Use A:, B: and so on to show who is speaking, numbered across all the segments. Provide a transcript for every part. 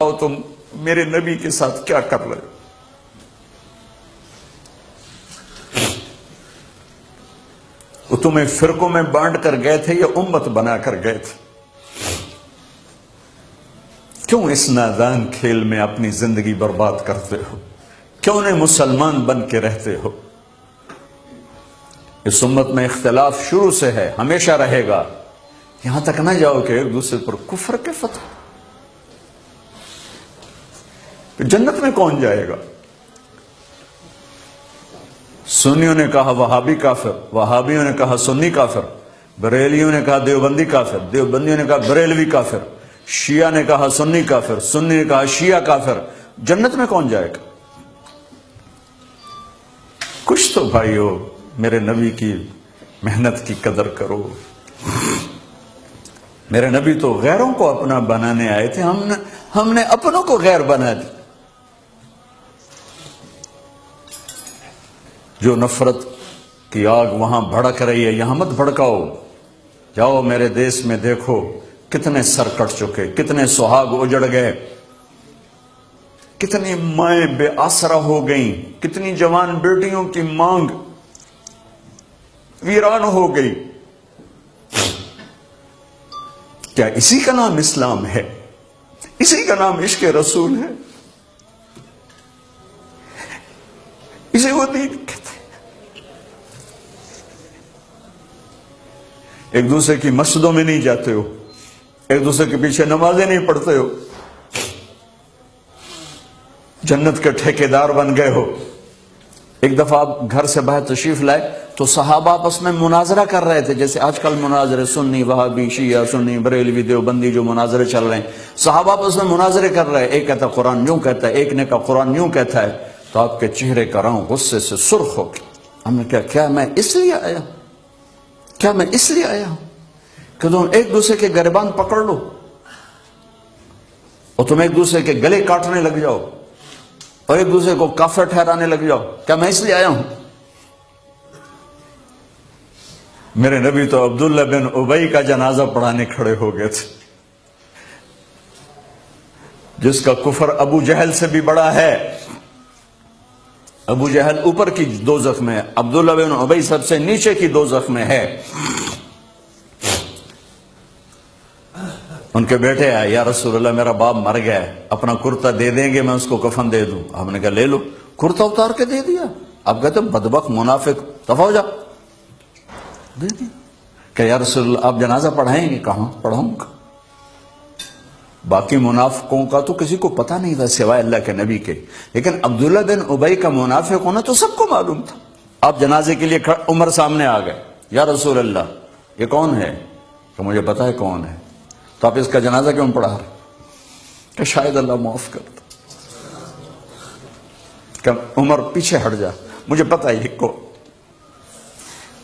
A: تم میرے نبی کے ساتھ کیا کر رہے ہو؟ وہ تمہیں فرقوں میں بانٹ کر گئے تھے یا امت بنا کر گئے تھے؟ کیوں اس نادان کھیل میں اپنی زندگی برباد کرتے ہو؟ کیوں نہیں مسلمان بن کے رہتے ہو؟ اس امت میں اختلاف شروع سے ہے، ہمیشہ رہے گا، یہاں تک نہ جاؤ کہ ایک دوسرے پر کفر کے فتح۔ جنت میں کون جائے گا؟ سنیوں نے کہا وہابی کافر، وہابیوں نے کہا سنی کافر، بریلیوں نے کہا دیوبندی کافر، دیوبندیوں نے کہا بریلوی کافر، شیعہ نے کہا سنی کافر، سنی نے کہا شیعہ کافر۔ جنت میں کون جائے گا؟ کچھ تو بھائیو میرے نبی کی محنت کی قدر کرو۔ میرے نبی تو غیروں کو اپنا بنانے آئے تھے، ہم نے اپنوں کو غیر بنا دی۔ جو نفرت کی آگ وہاں بھڑک رہی ہے، یہاں مت بھڑکاؤ۔ جاؤ میرے دیس میں دیکھو کتنے سر کٹ چکے، کتنے سہاگ اجڑ گئے، کتنی مائیں بے آسرا ہو گئیں، کتنی جوان بیٹیوں کی مانگ ویران ہو گئی۔ کیا اسی کا نام اسلام ہے؟ اسی کا نام عشق رسول ہے؟ اسے وہ دین کہتے ہیں؟ ایک دوسرے کی مسجدوں میں نہیں جاتے ہو، ایک دوسرے کے پیچھے نمازیں نہیں پڑھتے ہو، جنت کے ٹھیکیدار بن گئے ہو۔ ایک دفعہ آپ گھر سے باہر تشریف لائے تو صحابہ آپس میں مناظرہ کر رہے تھے، جیسے آج کل مناظرے سنی وہابی شیعہ، سنی بریلوی دیوبندی جو مناظرے چل رہے ہیں، صحابہ آپس میں مناظرے کر رہے ہیں۔ ایک کہتا ہے قرآن یوں کہتا ہے، ایک نے کہا قرآن یوں کہتا ہے، تو آپ کے چہرے کا رنگ غصے سے سرخ ہو گیا۔ ہم نے کہا کیا میں اس لیے آیا ہوں کہ تم ایک دوسرے کے گریبان پکڑ لو اور تم ایک دوسرے کے گلے کاٹنے لگ جاؤ اور ایک دوسرے کو کافر ٹھہرانے لگ جاؤ؟ کیا میں اس لیے آیا ہوں؟ میرے نبی تو عبداللہ بن ابی کا جنازہ پڑھانے کھڑے ہو گئے تھے، جس کا کفر ابو جہل سے بھی بڑا ہے۔ ابو جہل اوپر کی دوزخ میں، عبداللہ بن ابی سب سے نیچے کی دوزخ میں ہے۔ ان کے بیٹے آئے، یا رسول اللہ میرا باپ مر گیا ہے، اپنا کرتا دے دیں گے میں اس کو کفن دے دوں؟ ہم نے کہا لے لو۔ کرتا اتار کے دے دیا۔ اب کہتے بدبخت منافق دفع ہو جا، دے دیا۔ کہ یا رسول اللہ آپ جنازہ پڑھائیں گے؟ کہاں پڑھاؤں گا۔ باقی منافقوں کا تو کسی کو پتہ نہیں تھا سوائے اللہ کے نبی کے، لیکن عبداللہ بن ابی کا منافق ہونا تو سب کو معلوم تھا۔ آپ جنازے کے لیے عمر سامنے آ گئے، یا رسول اللہ یہ کون ہے؟ کہ مجھے پتا ہے کون ہے، تو آپ اس کا جنازہ کیوں پڑھا رہے؟ کہ شاید اللہ معاف کرتا۔ کہ عمر پیچھے ہٹ جا، مجھے پتا ہے یہ کو،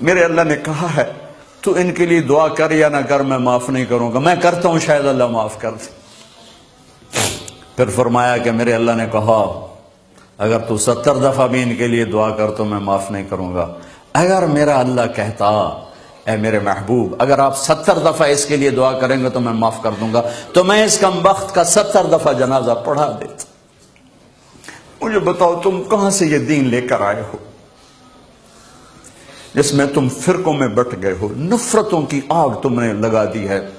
A: میرے اللہ نے کہا ہے تو ان کے لیے دعا کر یا نہ کر، میں معاف نہیں کروں گا، میں کرتا ہوں شاید اللہ معاف کر دے۔ پھر فرمایا کہ میرے اللہ نے کہا اگر تو 70 دفعہ بھی ان کے لیے دعا کر تو میں معاف نہیں کروں گا۔ اگر میرا اللہ کہتا اے میرے محبوب اگر آپ 70 دفعہ اس کے لیے دعا کریں گے تو میں معاف کر دوں گا، تو میں اس کم بخت کا 70 دفعہ جنازہ پڑھا دیتا۔ مجھے بتاؤ تم کہاں سے یہ دین لے کر آئے ہو جس میں تم فرقوں میں بٹ گئے ہو، نفرتوں کی آگ تم نے لگا دی ہے؟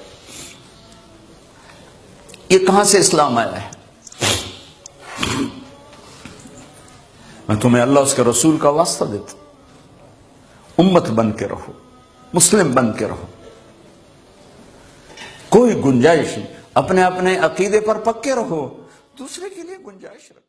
A: یہ کہاں سے اسلام آیا ہے؟ میں تمہیں اللہ اس کے رسول کا واسطہ دیتا ہوں، امت بن کے رہو، مسلم بن کے رہو، کوئی گنجائش نہیں، اپنے عقیدے پر پکے رہو، دوسرے کے لیے گنجائش رکھو۔